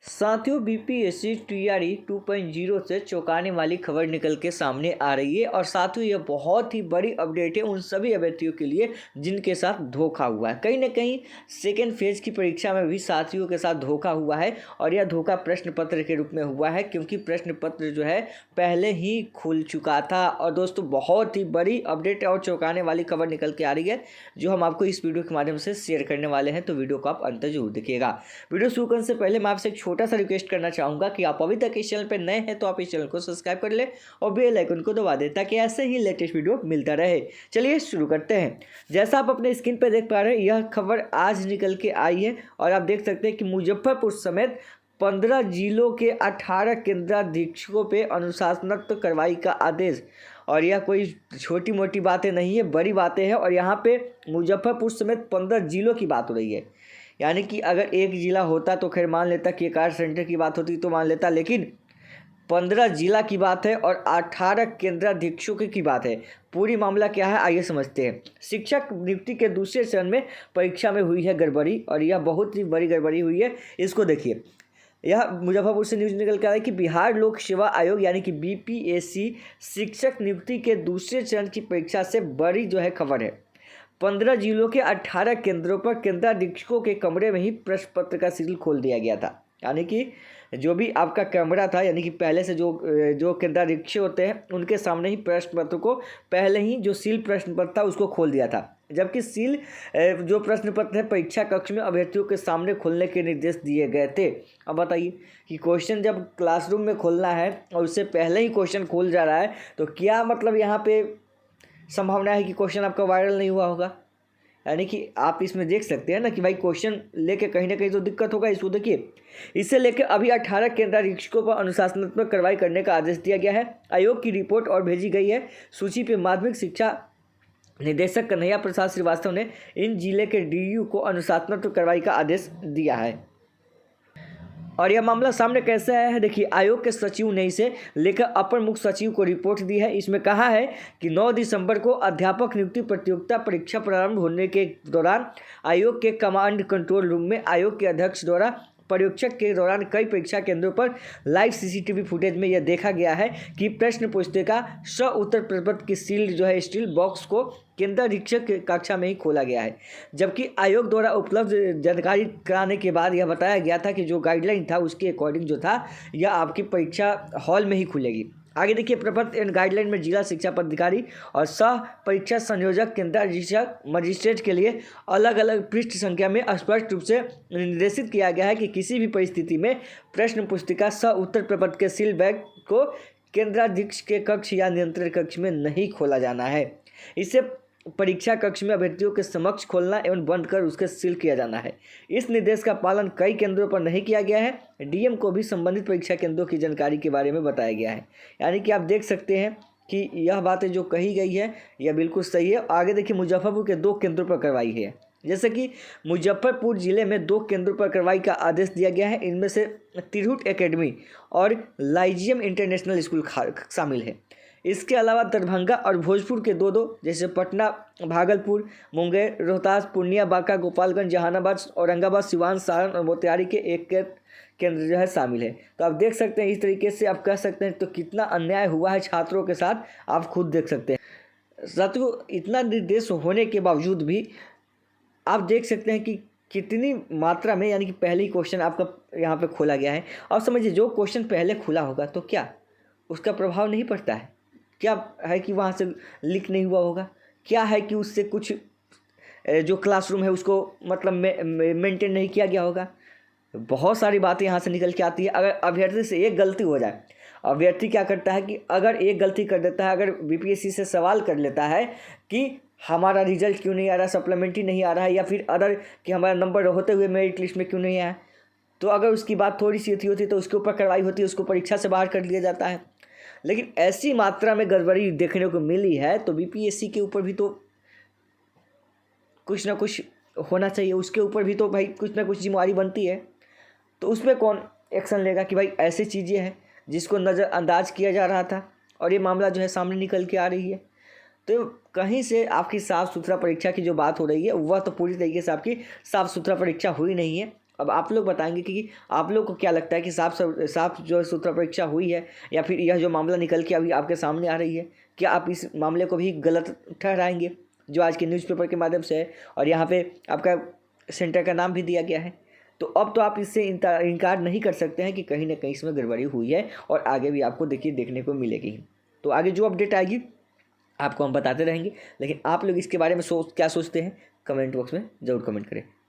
साथियों, BPSC TRE 2.0 से चौंकाने वाली खबर निकल के सामने आ रही है। और साथियों, यह बहुत ही बड़ी अपडेट है उन सभी अभ्यर्थियों के लिए जिनके साथ धोखा हुआ है। कहीं ना कहीं सेकेंड फेज की परीक्षा में भी साथियों के साथ धोखा हुआ है और यह धोखा प्रश्न पत्र के रूप में हुआ है, क्योंकि प्रश्न पत्र जो है पहले ही खुल चुका था। और दोस्तों, बहुत ही बड़ी अपडेट और चौंकाने वाली खबर निकल के आ रही है जो हम आपको इस वीडियो के माध्यम से शेयर करने वाले हैं। तो वीडियो को आप अंत तक जरूर देखिएगा। वीडियो शुरू करने से पहले मैं आपसे एक छोटा सा रिक्वेस्ट करना चाहूँगा कि आप अभी तक इस चैनल पर नए हैं तो आप इस चैनल को सब्सक्राइब कर ले और बेल आइकन को दबा दें ताकि ऐसे ही लेटेस्ट वीडियो मिलता रहे। चलिए शुरू करते हैं। जैसा आप अपने स्क्रीन पर देख पा रहे हैं, यह खबर आज निकल के आई है और आप देख सकते हैं कि मुजफ्फरपुर समेत 15 जिलों के 18 केंद्राधीक्षकों पे अनुशासनात्मक कार्रवाई का आदेश। और यह कोई छोटी मोटी बातें नहीं है, बड़ी बातें हैं। और यहाँ पे मुजफ्फरपुर समेत 15 जिलों की बात हो रही है। यानी कि अगर एक ज़िला होता तो खैर मान लेता कि एक आर सेंटर की बात होती तो मान लेता, लेकिन 15 जिला की बात है और 18 केंद्राधीक्षकों की बात है। पूरी मामला क्या है आइए समझते हैं। शिक्षक नियुक्ति के दूसरे चरण में परीक्षा में हुई है गड़बड़ी और यह बहुत ही बड़ी गड़बड़ी हुई है। इसको देखिए, यह मुजफ्फरपुर से न्यूज़ निकल के आ रहा है कि बिहार लोक सेवा आयोग यानी कि बीपीएससी शिक्षक नियुक्ति के दूसरे चरण की परीक्षा से बड़ी जो है खबर है। 15 जिलों के 18 केंद्रों पर केंद्राधीक्षकों के कमरे में ही प्रश्न पत्र का सील खोल दिया गया था। यानी कि जो भी आपका कैमरा था, यानी कि पहले से जो केंद्राधीक्षक होते हैं उनके सामने ही प्रश्न पत्र को पहले ही जो सील प्रश्न पत्र था उसको खोल दिया था। जबकि सील जो प्रश्न पत्र है परीक्षा कक्ष में अभ्यर्थियों के सामने खोलने के निर्देश दिए गए थे। अब बताइए कि क्वेश्चन जब क्लासरूम में खोलना है और उससे पहले ही क्वेश्चन खोल जा रहा है तो क्या मतलब यहाँ पे संभावना है कि क्वेश्चन आपका वायरल नहीं हुआ होगा। यानी कि आप इसमें देख सकते हैं ना कि भाई क्वेश्चन लेके कहीं ना कहीं तो दिक्कत होगा। इसको देखिए, इससे लेकर अभी 18 केंद्राधीक्षकों पर अनुशासनात्मक कार्रवाई करने का आदेश दिया गया है। आयोग की रिपोर्ट और भेजी गई है। सूची पे माध्यमिक शिक्षा निदेशक कन्हैया प्रसाद श्रीवास्तव ने इन जिले के डीयू को अनुशासनात्मक कार्रवाई का आदेश दिया है। और यह मामला सामने कैसे आया है, देखिए, आयोग के सचिव ने इसे लेकर अपर मुख्य सचिव को रिपोर्ट दी है। इसमें कहा है कि 9 दिसंबर को अध्यापक नियुक्ति प्रतियोगिता परीक्षा प्रारंभ होने के दौरान आयोग के कमांड कंट्रोल रूम में आयोग के अध्यक्ष द्वारा परीक्षक के दौरान कई परीक्षा केंद्रों पर लाइव सीसीटीवी फुटेज में यह देखा गया है कि प्रश्न पुस्तिका उत्तर प्रपत्र की सील जो है स्टील बॉक्स को केंद्राधीक्षक कक्षा में ही खोला गया है। जबकि आयोग द्वारा उपलब्ध जानकारी कराने के बाद यह बताया गया था कि जो गाइडलाइन था उसके अकॉर्डिंग जो था यह आपकी परीक्षा हॉल में ही खुलेगी। आगे देखिए, प्रपत्र एंड गाइडलाइन में जिला शिक्षा पदाधिकारी और सह परीक्षा संयोजक केंद्राधीक्षक मजिस्ट्रेट के लिए अलग अलग पृष्ठ संख्या में स्पष्ट रूप से निर्देशित किया गया है कि किसी भी परिस्थिति में प्रश्न पुस्तिका उत्तर प्रपत्र के सील बैग को केंद्राधीक्षक के कक्ष या नियंत्रण कक्ष में नहीं खोला जाना है। इससे परीक्षा कक्ष में अभ्यर्थियों के समक्ष खोलना एवं बंद कर उसके सील किया जाना है। इस निर्देश का पालन कई केंद्रों पर नहीं किया गया है। डीएम को भी संबंधित परीक्षा केंद्रों की जानकारी के बारे में बताया गया है। यानी कि आप देख सकते हैं कि यह बातें जो कही गई है यह बिल्कुल सही है। आगे देखिए, मुजफ्फरपुर के 2 केंद्रों पर कार्रवाई है। जैसे कि मुजफ्फरपुर जिले में 2 केंद्रों पर कार्रवाई का आदेश दिया गया है। इनमें से तिरहुत एकेडमी और लाइजियम इंटरनेशनल स्कूल शामिल है। इसके अलावा दरभंगा और भोजपुर के 2 जैसे पटना, भागलपुर, मुंगेर, रोहतास, पूर्णिया, बांका, गोपालगंज, जहानाबाद, औरंगाबाद, सिवान, सारण और मोतिहारी के एक केंद्र जो है शामिल है। तो आप देख सकते हैं, इस तरीके से आप कह सकते हैं तो कितना अन्याय हुआ है छात्रों के साथ, आप खुद देख सकते हैं। साथियों, इतना निर्देश होने के बावजूद भी आप देख सकते हैं कि कितनी मात्रा में, यानी कि पहले ही क्वेश्चन आपका यहाँ पे खोला गया है। और समझिए, जो क्वेश्चन पहले खुला होगा तो क्या उसका प्रभाव नहीं पड़ता है? क्या है कि वहाँ से लीक नहीं हुआ होगा? क्या है कि उससे कुछ जो क्लासरूम है उसको मतलब मेंटेन नहीं किया गया होगा? बहुत सारी बातें यहाँ से निकल के आती है। अगर अभ्यर्थी से एक गलती हो जाए, अभ्यर्थी क्या करता है कि अगर एक गलती कर देता है, अगर बीपीएससी से सवाल कर लेता है कि हमारा रिजल्ट क्यों नहीं आ रहा, सप्लीमेंट्री नहीं आ रहा है, या फिर अदर कि हमारा नंबर होते हुए मेरिट लिस्ट में क्यों नहीं आया, तो अगर उसकी बात थोड़ी सी होती तो उसके ऊपर कार्रवाई होती है, उसको परीक्षा से बाहर कर दिया जाता है। लेकिन ऐसी मात्रा में गड़बड़ी देखने को मिली है तो बीपीएससी के ऊपर भी तो कुछ ना कुछ होना चाहिए। उसके ऊपर भी तो भाई कुछ ना कुछ जिम्मेवारी बनती है। तो उसमें कौन एक्शन लेगा कि भाई ऐसी चीज़ें हैं जिसको नज़रअंदाज किया जा रहा था और ये मामला जो है सामने निकल के आ रही है। तो कहीं से आपकी साफ़ सुथरा परीक्षा की जो बात हो रही है वह तो पूरी तरीके से आपकी साफ़ सुथरा परीक्षा हुई नहीं है। अब आप लोग बताएंगे कि आप लोग को क्या लगता है कि साफ जो सूत्र परीक्षा हुई है, या फिर यह जो मामला निकल के अभी आपके सामने आ रही है, क्या आप इस मामले को भी गलत ठहराएंगे जो आज के न्यूज़पेपर के माध्यम से है, और यहाँ पे आपका सेंटर का नाम भी दिया गया है। तो अब तो आप इससे इनकार नहीं कर सकते हैं कि कहीं ना कहीं इसमें गड़बड़ी हुई है, और आगे भी आपको देखने को मिलेगी। तो आगे जो अपडेट आएगी आपको हम बताते रहेंगे, लेकिन आप लोग इसके बारे में क्या सोचते हैं, कमेंट बॉक्स में ज़रूर कमेंट करें।